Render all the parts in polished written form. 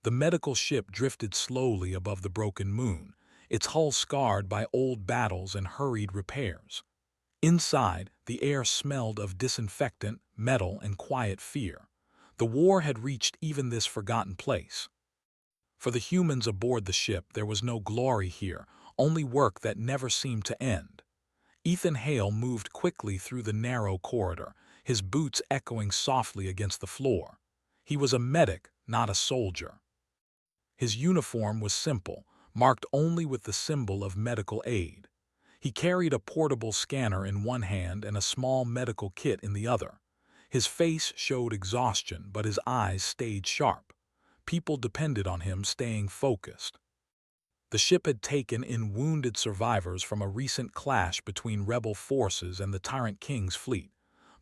The medical ship drifted slowly above the broken moon, its hull scarred by old battles and hurried repairs. Inside, the air smelled of disinfectant, metal, and quiet fear. The war had reached even this forgotten place. For the humans aboard the ship, there was no glory here, only work that never seemed to end. Ethan Hale moved quickly through the narrow corridor, his boots echoing softly against the floor. He was a medic, not a soldier. His uniform was simple, marked only with the symbol of medical aid. He carried a portable scanner in one hand and a small medical kit in the other. His face showed exhaustion, but his eyes stayed sharp. People depended on him staying focused. The ship had taken in wounded survivors from a recent clash between rebel forces and the Tyrant King's fleet.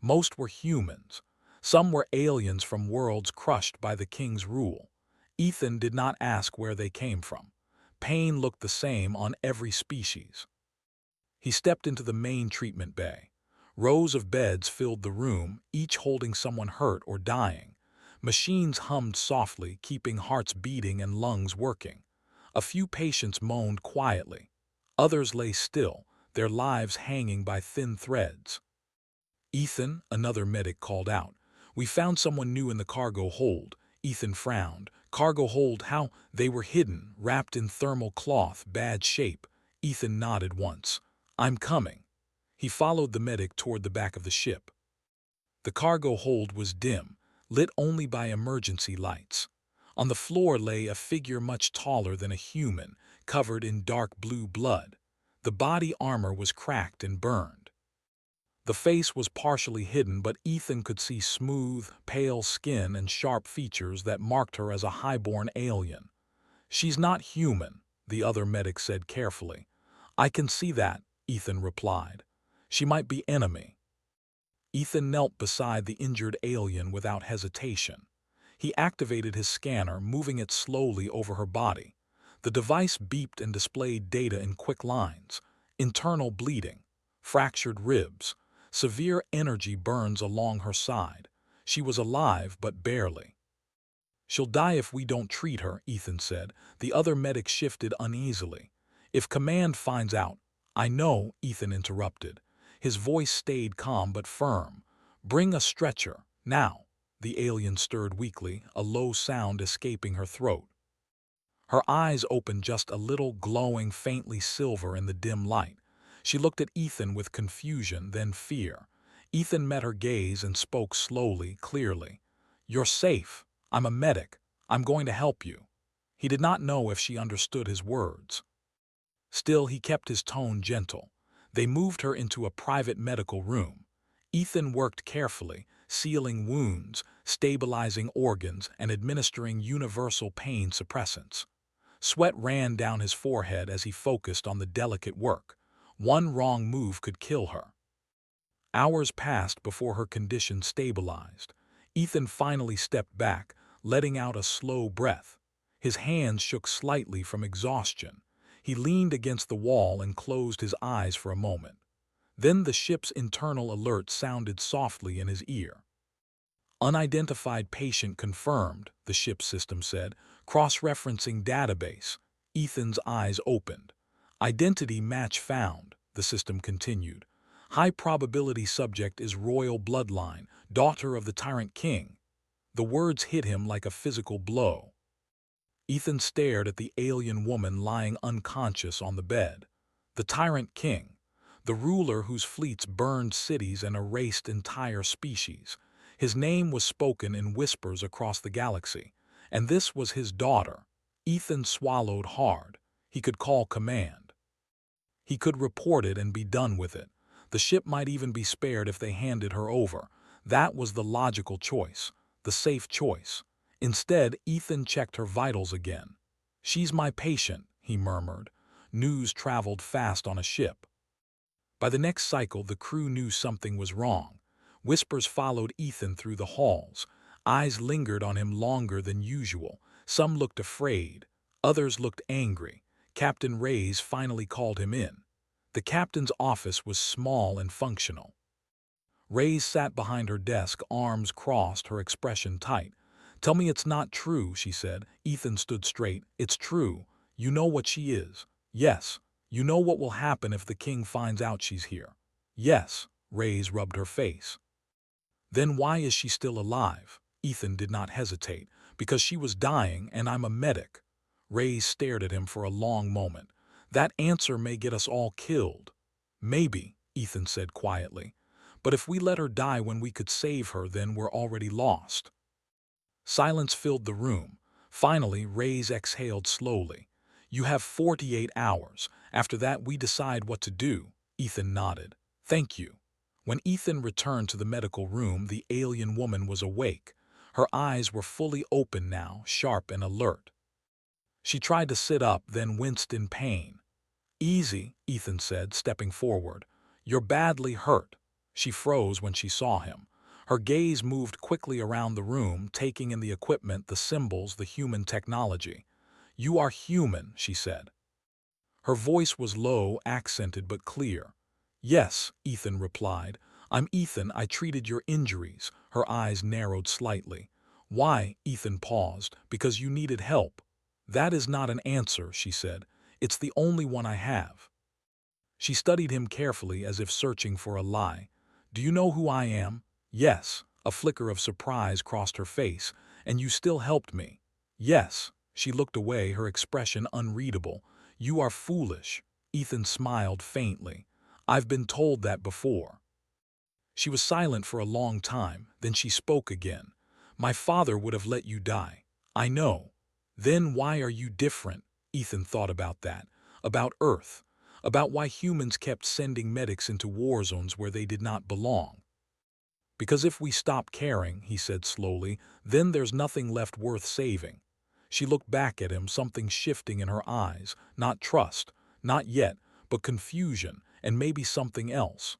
Most were humans. Some were aliens from worlds crushed by the King's rule. Ethan did not ask where they came from. Pain looked the same on every species. He stepped into the main treatment bay. Rows of beds filled the room, each holding someone hurt or dying. Machines hummed softly, keeping hearts beating and lungs working. A few patients moaned quietly. Others lay still, their lives hanging by thin threads. "Ethan," another medic called out. "We found someone new in the cargo hold." Ethan frowned. "Cargo hold? How?" "They were hidden, wrapped in thermal cloth, bad shape." Ethan nodded once. "I'm coming." He followed the medic toward the back of the ship. The cargo hold was dim, lit only by emergency lights. On the floor lay a figure much taller than a human, covered in dark blue blood. The body armor was cracked and burned. The face was partially hidden, but Ethan could see smooth, pale skin and sharp features that marked her as a highborn alien. "She's not human," the other medic said carefully. "I can see that," Ethan replied. "She might be enemy." Ethan knelt beside the injured alien without hesitation. He activated his scanner, moving it slowly over her body. The device beeped and displayed data in quick lines. Internal bleeding, fractured ribs, severe energy burns along her side. She was alive, but barely. "She'll die if we don't treat her," Ethan said. The other medic shifted uneasily. "If command finds out—" "I know," Ethan interrupted. His voice stayed calm but firm. "Bring a stretcher, now." The alien stirred weakly, a low sound escaping her throat. Her eyes opened just a little, glowing faintly silver in the dim light. She looked at Ethan with confusion, then fear. Ethan met her gaze and spoke slowly, clearly. "You're safe. I'm a medic. I'm going to help you." He did not know if she understood his words. Still, he kept his tone gentle. They moved her into a private medical room. Ethan worked carefully, sealing wounds, stabilizing organs, and administering universal pain suppressants. Sweat ran down his forehead as he focused on the delicate work. One wrong move could kill her. Hours passed before her condition stabilized. Ethan finally stepped back, letting out a slow breath. His hands shook slightly from exhaustion. He leaned against the wall and closed his eyes for a moment. Then the ship's internal alert sounded softly in his ear. "Unidentified patient confirmed," the ship system said. "Cross-referencing database." Ethan's eyes opened. "Identity match found," the system continued. "High-probability subject is royal bloodline, daughter of the Tyrant King." The words hit him like a physical blow. Ethan stared at the alien woman lying unconscious on the bed. The Tyrant King, the ruler whose fleets burned cities and erased entire species. His name was spoken in whispers across the galaxy, and this was his daughter. Ethan swallowed hard. He could call command. He could report it and be done with it. The ship might even be spared if they handed her over. That was the logical choice, the safe choice. Instead, Ethan checked her vitals again. "She's my patient," he murmured. News traveled fast on a ship. By the next cycle, the crew knew something was wrong. Whispers followed Ethan through the halls. Eyes lingered on him longer than usual. Some looked afraid. Others looked angry. Captain Reyes finally called him in. The captain's office was small and functional. Reyes sat behind her desk, arms crossed, her expression tight. Tell me it's not true, she said. Ethan stood straight. It's true. You know what she is. Yes. You know what will happen if the king finds out she's here. Yes. Reyes rubbed her face. Then why is she still alive? Ethan did not hesitate. Because she was dying and I'm a medic. Reyes stared at him for a long moment. That answer may get us all killed. Maybe, Ethan said quietly. But if we let her die when we could save her, then we're already lost. Silence filled the room. Finally, Reyes exhaled slowly. You have 48 hours. After that, we decide what to do. Ethan nodded. Thank you. When Ethan returned to the medical room, the alien woman was awake. Her eyes were fully open now, sharp and alert. She tried to sit up, then winced in pain. Easy, Ethan said, stepping forward. You're badly hurt. She froze when she saw him. Her gaze moved quickly around the room, taking in the equipment, the symbols, the human technology. You are human, she said. Her voice was low, accented but clear. Yes, Ethan replied. I'm Ethan. I treated your injuries. Her eyes narrowed slightly. Why? Ethan paused. Because you needed help. That is not an answer, she said. It's the only one I have. She studied him carefully as if searching for a lie. Do you know who I am? Yes. A flicker of surprise crossed her face. And you still helped me. Yes. She looked away, her expression unreadable. You are foolish. Ethan smiled faintly. I've been told that before. She was silent for a long time, then she spoke again. My father would have let you die. I know. Then why are you different? Ethan thought about that. About Earth. About why humans kept sending medics into war zones where they did not belong. Because if we stop caring, he said slowly, then there's nothing left worth saving. She looked back at him, something shifting in her eyes. Not trust, not yet, but confusion, and maybe something else.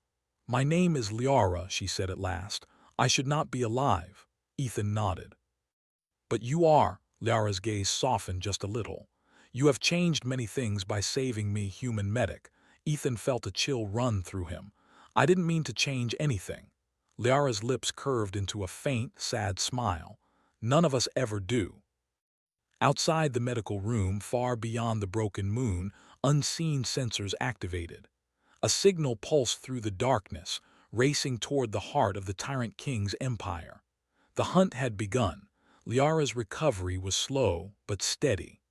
My name is Liara, she said at last. I should not be alive. Ethan nodded. But you are. Liara's gaze softened just a little. You have changed many things by saving me, human medic. Ethan felt a chill run through him. I didn't mean to change anything. Liara's lips curved into a faint, sad smile. None of us ever do. Outside the medical room, far beyond the broken moon, unseen sensors activated. A signal pulsed through the darkness, racing toward the heart of the Tyrant King's empire. The hunt had begun. Liara's recovery was slow but steady.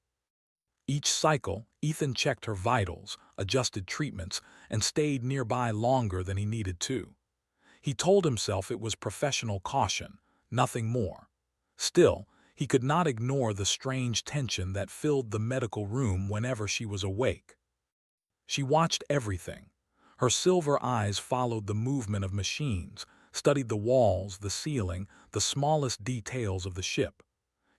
Each cycle, Ethan checked her vitals, adjusted treatments, and stayed nearby longer than he needed to. He told himself it was professional caution, nothing more. Still, he could not ignore the strange tension that filled the medical room whenever she was awake. She watched everything. Her silver eyes followed the movement of machines, studied the walls, the ceiling, the smallest details of the ship.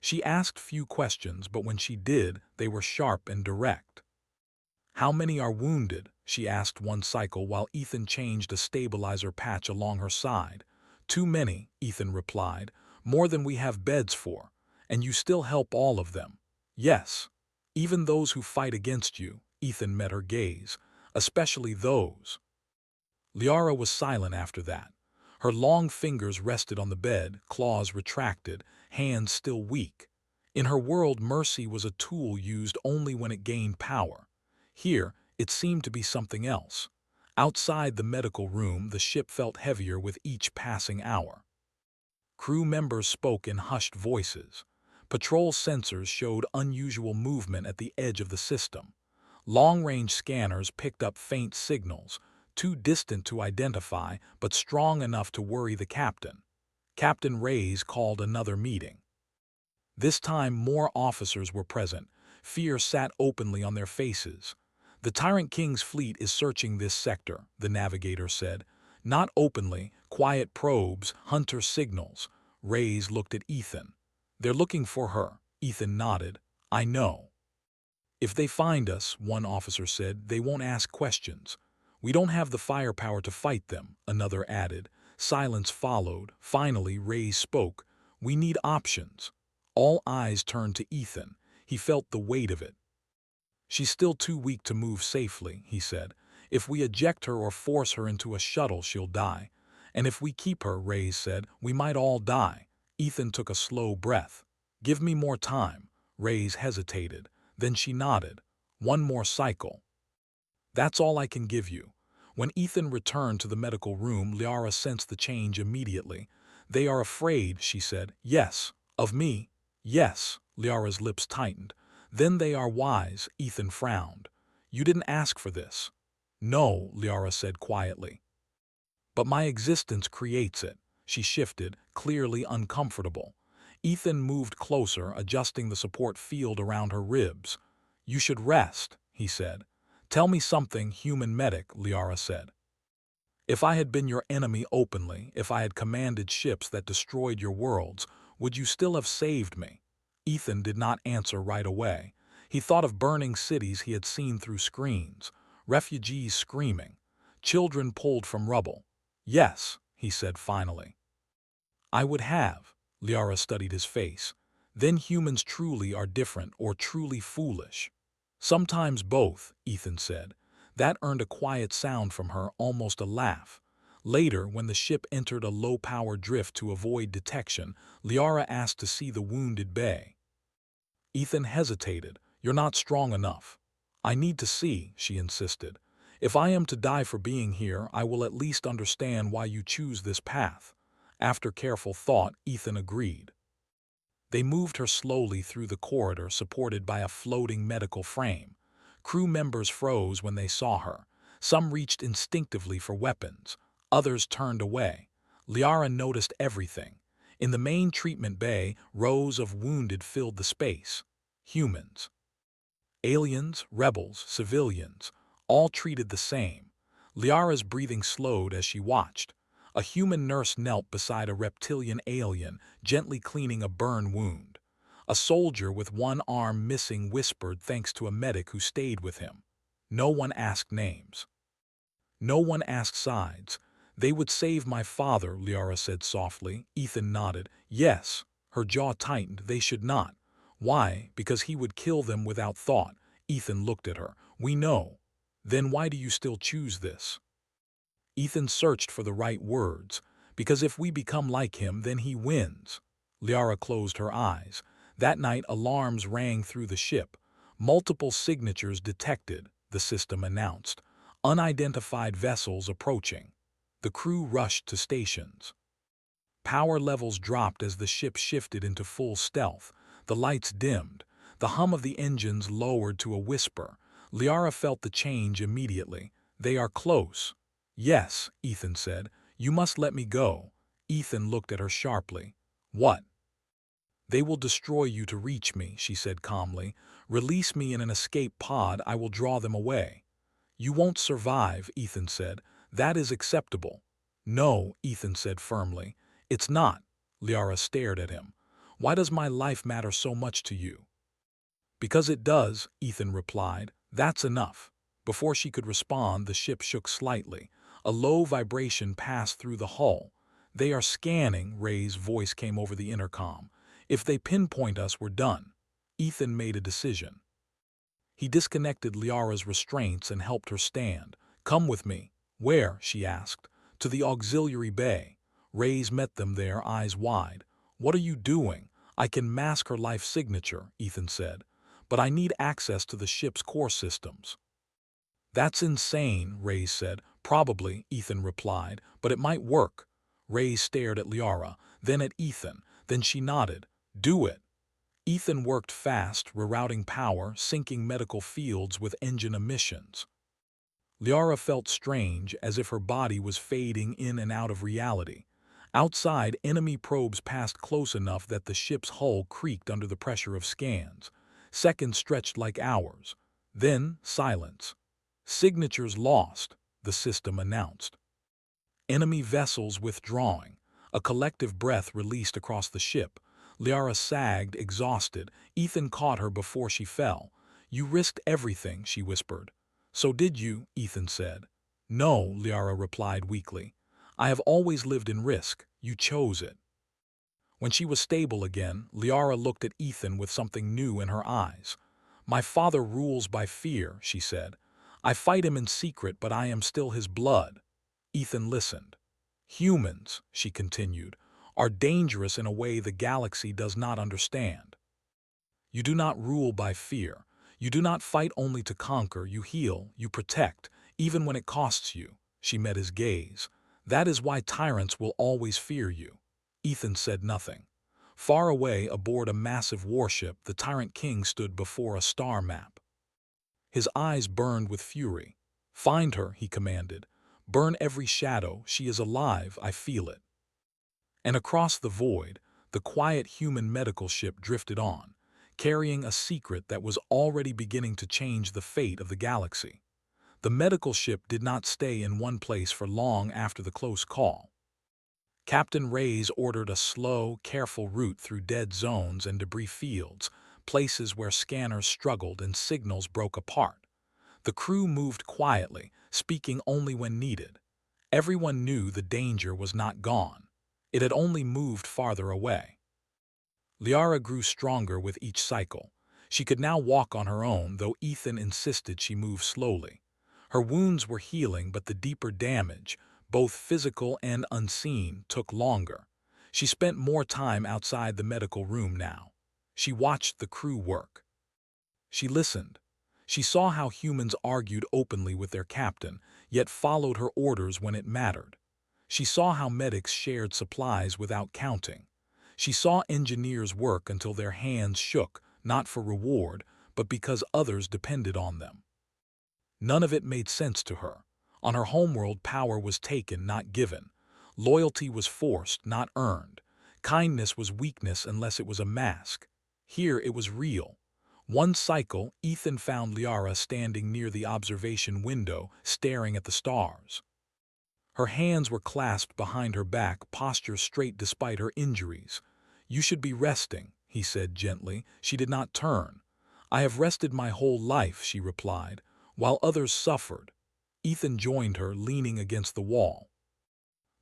She asked few questions, but when she did, they were sharp and direct. How many are wounded? She asked one cycle while Ethan changed a stabilizer patch along her side. Too many, Ethan replied, more than we have beds for, and you still help all of them. Yes, even those who fight against you, Ethan met her gaze, especially those. Liara was silent after that. Her long fingers rested on the bed, claws retracted, hands still weak. In her world, mercy was a tool used only when it gained power. Here, it seemed to be something else. Outside the medical room, the ship felt heavier with each passing hour. Crew members spoke in hushed voices. Patrol sensors showed unusual movement at the edge of the system. Long-range scanners picked up faint signals, too distant to identify but strong enough to worry the captain. Captain Reyes called another meeting. This time more officers were present. Fear sat openly on their faces. The Tyrant King's fleet is searching this sector, the navigator said. Not openly, quiet probes, hunter signals. Reyes looked at Ethan. They're looking for her. Ethan nodded. I know. If they find us, one officer said, they won't ask questions. We don't have the firepower to fight them, another added. Silence followed. Finally, Reyes spoke. We need options. All eyes turned to Ethan. He felt the weight of it. She's still too weak to move safely, he said. If we eject her or force her into a shuttle, she'll die. And if we keep her, Reyes said, we might all die. Ethan took a slow breath. Give me more time. Reyes hesitated. Then she nodded. One more cycle. That's all I can give you. When Ethan returned to the medical room, Liara sensed the change immediately. They are afraid, she said. Yes. Of me? Yes. Liara's lips tightened. Then they are wise, Ethan frowned. You didn't ask for this. No, Liara said quietly. But my existence creates it. She shifted, clearly uncomfortable. Ethan moved closer, adjusting the support field around her ribs. You should rest, he said. Tell me something, human medic, Liara said. If I had been your enemy openly, if I had commanded ships that destroyed your worlds, would you still have saved me? Ethan did not answer right away. He thought of burning cities he had seen through screens, refugees screaming, children pulled from rubble. Yes, he said finally. I would have. Liara studied his face. Then humans truly are different or truly foolish. Sometimes both, Ethan said. That earned a quiet sound from her, almost a laugh. Later, when the ship entered a low-power drift to avoid detection, Liara asked to see the wounded bay. Ethan hesitated. You're not strong enough. I need to see, she insisted. If I am to die for being here, I will at least understand why you choose this path. After careful thought, Ethan agreed. They moved her slowly through the corridor supported by a floating medical frame. Crew members froze when they saw her. Some reached instinctively for weapons. Others turned away. Liara noticed everything. In the main treatment bay, rows of wounded filled the space. Humans. Aliens, rebels, civilians, all treated the same. Liara's breathing slowed as she watched. A human nurse knelt beside a reptilian alien, gently cleaning a burn wound. A soldier with one arm missing whispered thanks to a medic who stayed with him. No one asked names. No one asked sides. They would save my father, Liara said softly. Ethan nodded. Yes. Her jaw tightened. They should not. Why? Because he would kill them without thought. Ethan looked at her. We know. Then why do you still choose this? Ethan searched for the right words. Because if we become like him, then he wins. Liara closed her eyes. That night, alarms rang through the ship. Multiple signatures detected, the system announced. Unidentified vessels approaching. The crew rushed to stations. Power levels dropped as the ship shifted into full stealth. The lights dimmed. The hum of the engines lowered to a whisper. Liara felt the change immediately. They are close. Yes, Ethan said. You must let me go. Ethan looked at her sharply. What? They will destroy you to reach me, she said calmly. Release me in an escape pod, I will draw them away. You won't survive, Ethan said. That is acceptable. No, Ethan said firmly. It's not. Liara stared at him. Why does my life matter so much to you? Because it does, Ethan replied. That's enough. Before she could respond, the ship shook slightly. A low vibration passed through the hull. They are scanning, Rey's voice came over the intercom. If they pinpoint us, we're done. Ethan made a decision. He disconnected Liara's restraints and helped her stand. Come with me. Where? She asked. To the auxiliary bay. Reyes met them there, eyes wide. What are you doing? I can mask her life signature, Ethan said. But I need access to the ship's core systems. That's insane, Reyes said. Probably, Ethan replied, but it might work. Reyes stared at Liara, then at Ethan. Then she nodded. Do it. Ethan worked fast, rerouting power, syncing medical fields with engine emissions. Liara felt strange, as if her body was fading in and out of reality. Outside, enemy probes passed close enough that the ship's hull creaked under the pressure of scans. Seconds stretched like hours. Then, silence. Signatures lost, the system announced. Enemy vessels withdrawing. A collective breath released across the ship. Liara sagged, exhausted. Ethan caught her before she fell. You risked everything, she whispered. So did you, Ethan said. No, Liara replied weakly. I have always lived in risk. You chose it. When she was stable again, Liara looked at Ethan with something new in her eyes. My father rules by fear, she said. I fight him in secret, but I am still his blood. Ethan listened. Humans, she continued, are dangerous in a way the galaxy does not understand. You do not rule by fear. You do not fight only to conquer. You heal, you protect, even when it costs you. She met his gaze. That is why tyrants will always fear you. Ethan said nothing. Far away aboard a massive warship, the Tyrant King stood before a star map. His eyes burned with fury. "Find her," he commanded. "Burn every shadow. She is alive, I feel it." And across the void, the quiet human medical ship drifted on, carrying a secret that was already beginning to change the fate of the galaxy. The medical ship did not stay in one place for long after the close call. Captain Reyes ordered a slow, careful route through dead zones and debris fields, places where scanners struggled and signals broke apart. The crew moved quietly, speaking only when needed. Everyone knew the danger was not gone. It had only moved farther away. Liara grew stronger with each cycle. She could now walk on her own, though Ethan insisted she move slowly. Her wounds were healing, but the deeper damage, both physical and unseen, took longer. She spent more time outside the medical room now. She watched the crew work. She listened. She saw how humans argued openly with their captain, yet followed her orders when it mattered. She saw how medics shared supplies without counting. She saw engineers work until their hands shook, not for reward, but because others depended on them. None of it made sense to her. On her homeworld, power was taken, not given. Loyalty was forced, not earned. Kindness was weakness unless it was a mask. Here it was real. One cycle, Ethan found Liara standing near the observation window, staring at the stars. Her hands were clasped behind her back, posture straight despite her injuries. "You should be resting," he said gently. She did not turn. "I have rested my whole life," she replied, "while others suffered." Ethan joined her, leaning against the wall.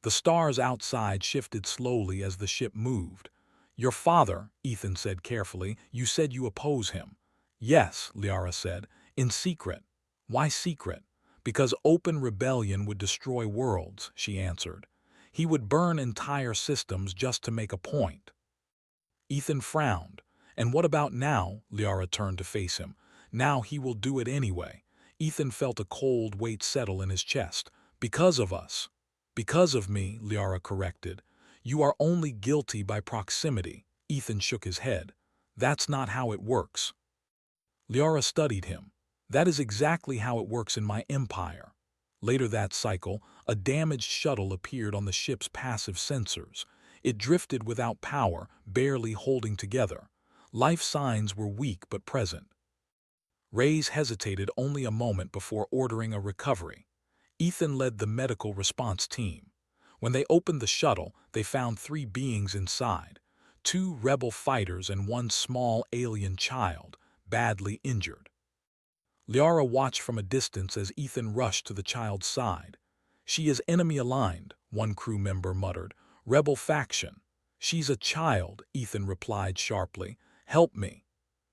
The stars outside shifted slowly as the ship moved. "Your father," Ethan said carefully, "you said you oppose him." "Yes," Liara said, "in secret." "Why secret?" "Because open rebellion would destroy worlds," she answered. "He would burn entire systems just to make a point." Ethan frowned. "And what about now?" Liara turned to face him. "Now he will do it anyway." Ethan felt a cold weight settle in his chest. "Because of us." "Because of me," Liara corrected. "You are only guilty by proximity." Ethan shook his head. "That's not how it works." Liara studied him. "That is exactly how it works in my empire." Later that cycle, a damaged shuttle appeared on the ship's passive sensors. It drifted without power, barely holding together. Life signs were weak but present. Reyes hesitated only a moment before ordering a recovery. Ethan led the medical response team. When they opened the shuttle, they found 3 beings inside: 2 rebel fighters and 1 small alien child, badly injured. Liara watched from a distance as Ethan rushed to the child's side. "She is enemy-aligned," one crew member muttered. "Rebel faction." "She's a child," Ethan replied sharply. "Help me."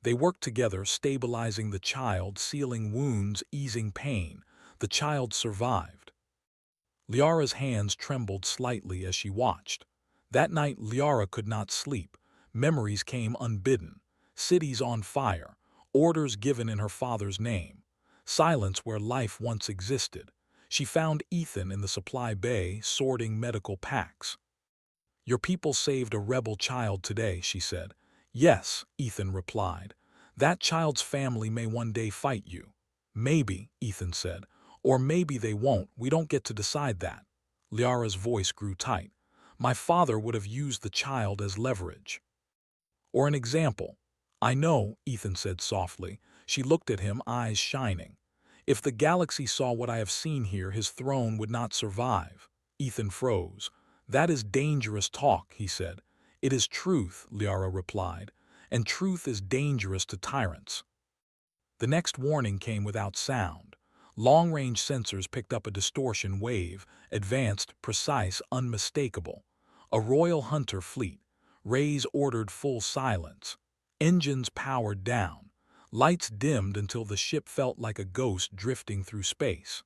They worked together, stabilizing the child, sealing wounds, easing pain. The child survived. Liara's hands trembled slightly as she watched. That night, Liara could not sleep. Memories came unbidden. Cities on fire. Orders given in her father's name. Silence where life once existed. She found Ethan in the supply bay, sorting medical packs. "Your people saved a rebel child today," she said. "Yes," Ethan replied. "That child's family may one day fight you." "Maybe," Ethan said. "Or maybe they won't. We don't get to decide that." Liara's voice grew tight. "My father would have used the child as leverage. Or an example." "I know," Ethan said softly. She looked at him, eyes shining. "If the galaxy saw what I have seen here, his throne would not survive." Ethan froze. "That is dangerous talk," he said. "It is truth," Liara replied, "and truth is dangerous to tyrants." The next warning came without sound. Long-range sensors picked up a distortion wave, advanced, precise, unmistakable. A royal hunter fleet. Reyes ordered full silence. Engines powered down. Lights dimmed until the ship felt like a ghost drifting through space.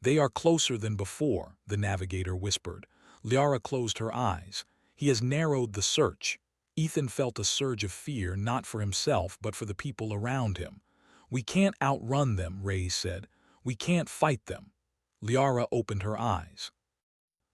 "They are closer than before," the navigator whispered. Liara closed her eyes. He has narrowed the search. Ethan felt a surge of fear, not for himself, but for the people around him. We can't outrun them, Reyes said. We can't fight them. Liara opened her eyes.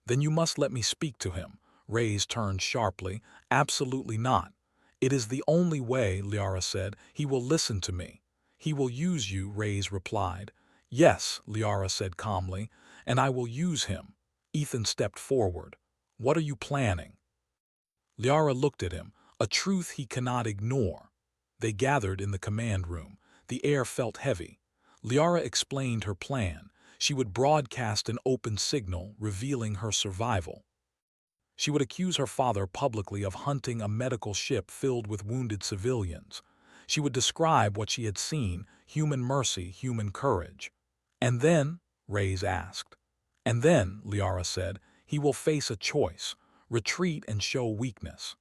Then you must let me speak to him. Reyes turned sharply. Absolutely not. It is the only way, Liara said. He will listen to me. He will use you, Reyes replied. Yes, Liara said calmly, and I will use him. Ethan stepped forward. What are you planning? Liara looked at him, a truth he cannot ignore. They gathered in the command room. The air felt heavy. Liara explained her plan. She would broadcast an open signal revealing her survival. She would accuse her father publicly of hunting a medical ship filled with wounded civilians. She would describe what she had seen, human mercy, human courage. And then, Reyes asked. And then, Liara said, he will face a choice, retreat and show weakness.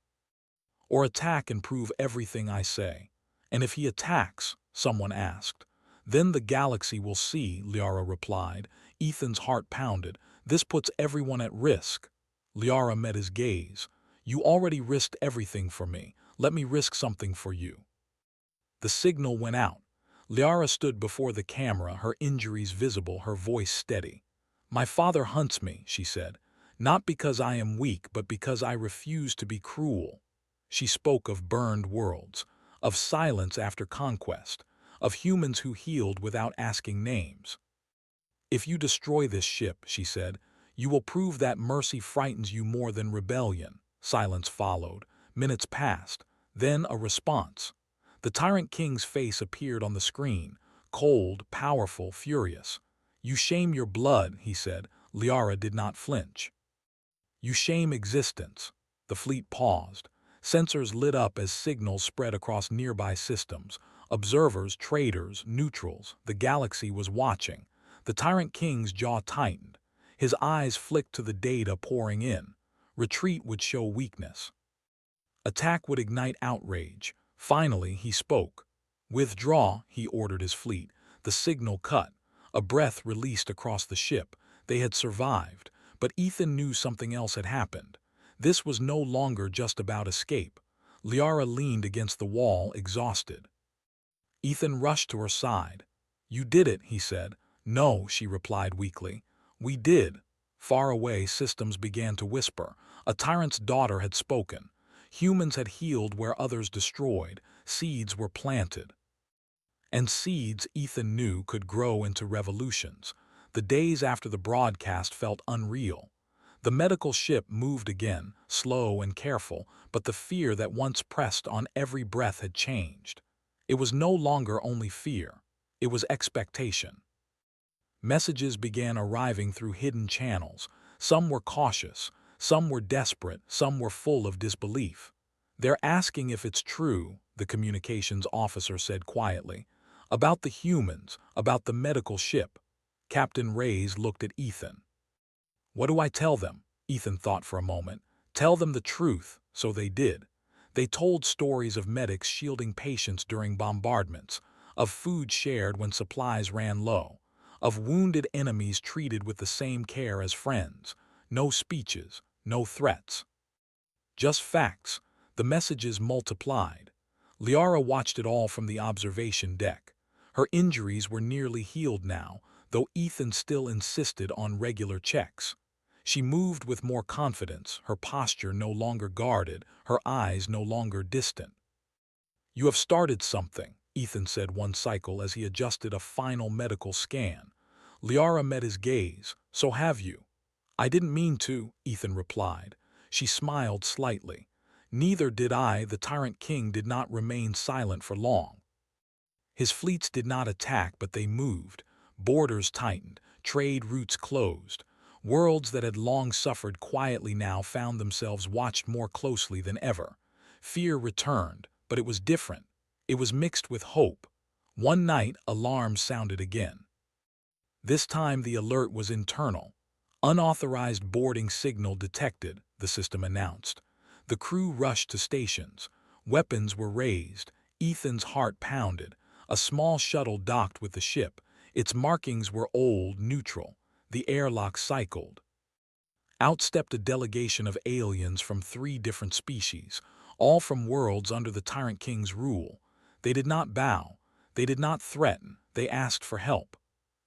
Or attack and prove everything I say. And if he attacks, someone asked. Then the galaxy will see, Liara replied. Ethan's heart pounded. This puts everyone at risk. Liara met his gaze. You already risked everything for me. Let me risk something for you. The signal went out. Liara stood before the camera, her injuries visible, her voice steady. My father hunts me, she said. Not because I am weak, but because I refuse to be cruel. She spoke of burned worlds, of silence after conquest, of humans who healed without asking names. If you destroy this ship, she said, you will prove that mercy frightens you more than rebellion. Silence followed. Minutes passed. Then a response. The Tyrant King's face appeared on the screen, cold, powerful, furious. You shame your blood, he said. Liara did not flinch. You shame existence. The fleet paused. Sensors lit up as signals spread across nearby systems. Observers, traders, neutrals. The galaxy was watching. The Tyrant King's jaw tightened. His eyes flicked to the data pouring in. Retreat would show weakness. Attack would ignite outrage. Finally, he spoke. Withdraw, he ordered his fleet. The signal cut. A breath released across the ship. They had survived. But Ethan knew something else had happened. This was no longer just about escape. Liara leaned against the wall, exhausted. Ethan rushed to her side. You did it, he said. No, she replied weakly. We did. Far away, systems began to whisper. A tyrant's daughter had spoken. Humans had healed where others destroyed. Seeds were planted. And seeds, Ethan knew, could grow into revolutions. The days after the broadcast felt unreal. The medical ship moved again, slow and careful, but the fear that once pressed on every breath had changed. It was no longer only fear. It was expectation. Messages began arriving through hidden channels. Some were cautious, some were desperate, some were full of disbelief. They're asking if it's true, the communications officer said quietly. About the humans, about the medical ship. Captain Reyes looked at Ethan. What do I tell them? Ethan thought for a moment. Tell them the truth, so they did. They told stories of medics shielding patients during bombardments, of food shared when supplies ran low, of wounded enemies treated with the same care as friends. No speeches, no threats. Just facts. The messages multiplied. Liara watched it all from the observation deck. Her injuries were nearly healed now, though Ethan still insisted on regular checks. She moved with more confidence, her posture no longer guarded, her eyes no longer distant. You have started something, Ethan said one cycle as he adjusted a final medical scan. Liara met his gaze. So have you. I didn't mean to, Ethan replied. She smiled slightly. Neither did I. The Tyrant King did not remain silent for long. His fleets did not attack, but they moved. Borders tightened, trade routes closed. Worlds that had long suffered quietly now found themselves watched more closely than ever. Fear returned, but it was different. It was mixed with hope. One night, alarms sounded again. This time the alert was internal. Unauthorized boarding signal detected, the system announced. The crew rushed to stations. Weapons were raised. Ethan's heart pounded. A small shuttle docked with the ship. Its markings were old, neutral. The airlock cycled. Out stepped a delegation of aliens from 3 different species, all from worlds under the Tyrant King's rule. They did not bow. They did not threaten. They asked for help.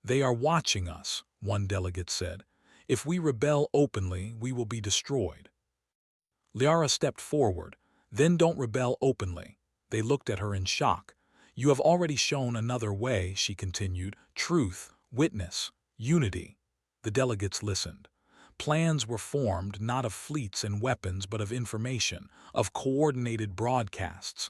"They are watching us," one delegate said. "If we rebel openly, we will be destroyed." Liara stepped forward. "Then don't rebel openly." They looked at her in shock. "You have already shown another way," she continued. "Truth, witness, unity." The delegates listened. Plans were formed not of fleets and weapons but of information, of coordinated broadcasts,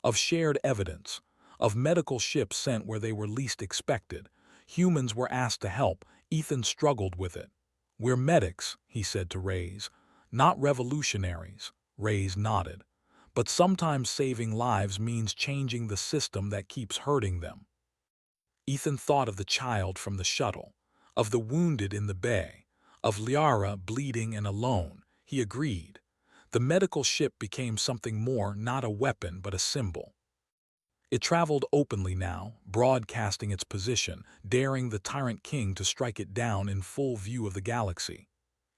of shared evidence, of medical ships sent where they were least expected. Humans were asked to help. Ethan struggled with it. "We're medics," he said to Reyes. "Not revolutionaries." Reyes nodded. "But sometimes saving lives means changing the system that keeps hurting them." Ethan thought of the child from the shuttle, of the wounded in the bay, of Liara bleeding and alone. He agreed. The medical ship became something more, not a weapon but a symbol. It traveled openly now, broadcasting its position, daring the Tyrant King to strike it down in full view of the galaxy.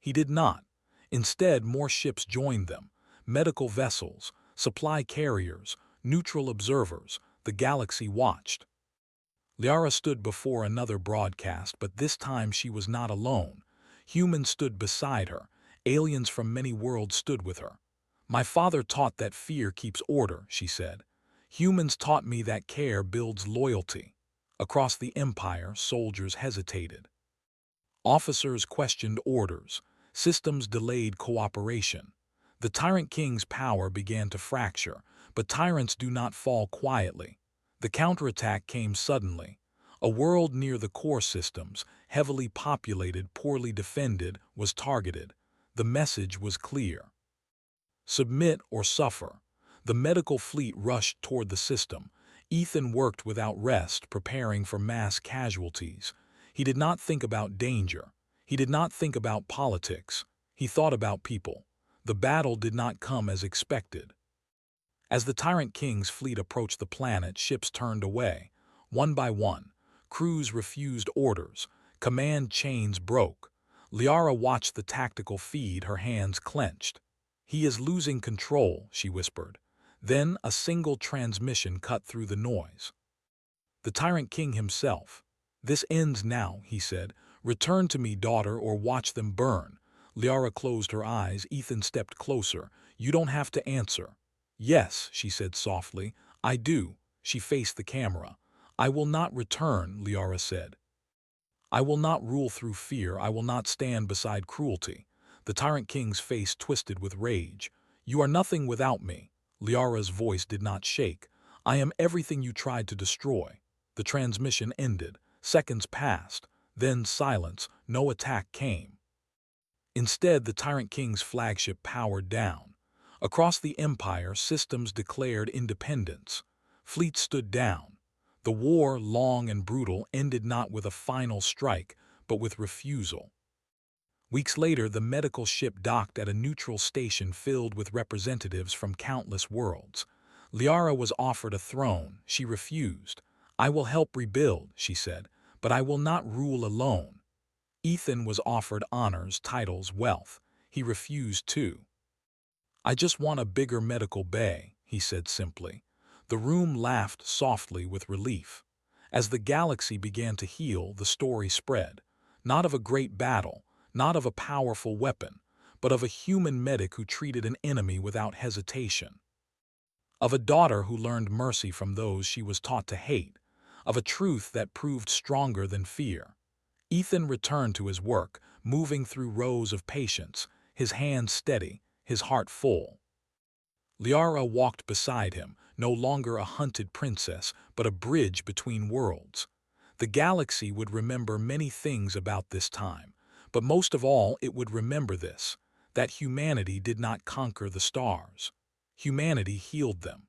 He did not. Instead, more ships joined them, medical vessels, supply carriers, neutral observers. The galaxy watched. Liara stood before another broadcast, but this time she was not alone. Humans stood beside her. Aliens from many worlds stood with her. "My father taught that fear keeps order," she said. "Humans taught me that care builds loyalty." Across the Empire, soldiers hesitated. Officers questioned orders. Systems delayed cooperation. The Tyrant King's power began to fracture, but tyrants do not fall quietly. The counterattack came suddenly. A world near the core systems, heavily populated, poorly defended, was targeted. The message was clear: submit or suffer. The medical fleet rushed toward the system. Ethan worked without rest, preparing for mass casualties. He did not think about danger. He did not think about politics. He thought about people. The battle did not come as expected. As the Tyrant King's fleet approached the planet, ships turned away. One by one, crews refused orders. Command chains broke. Liara watched the tactical feed, her hands clenched. "He is losing control," she whispered. Then a single transmission cut through the noise. The Tyrant King himself. "This ends now," he said. "Return to me, daughter, or watch them burn." Liara closed her eyes. Ethan stepped closer. "You don't have to answer." "Yes," she said softly. "I do." She faced the camera. "I will not return," Liara said. "I will not rule through fear. I will not stand beside cruelty." The Tyrant King's face twisted with rage. "You are nothing without me." Liara's voice did not shake. "I am everything you tried to destroy." The transmission ended. Seconds passed. Then silence. No attack came. Instead, the Tyrant King's flagship powered down. Across the Empire, systems declared independence. Fleets stood down. The war, long and brutal, ended not with a final strike, but with refusal. Weeks later, the medical ship docked at a neutral station filled with representatives from countless worlds. Liara was offered a throne. She refused. "I will help rebuild," she said, "but I will not rule alone." Ethan was offered honors, titles, wealth. He refused too. "I just want a bigger medical bay," he said simply. The room laughed softly with relief. As the galaxy began to heal, the story spread. Not of a great battle, not of a powerful weapon, but of a human medic who treated an enemy without hesitation. Of a daughter who learned mercy from those she was taught to hate. Of a truth that proved stronger than fear. Ethan returned to his work, moving through rows of patients, his hands steady, his heart full. Liara walked beside him, no longer a hunted princess, but a bridge between worlds. The galaxy would remember many things about this time, but most of all it would remember this, that humanity did not conquer the stars. Humanity healed them.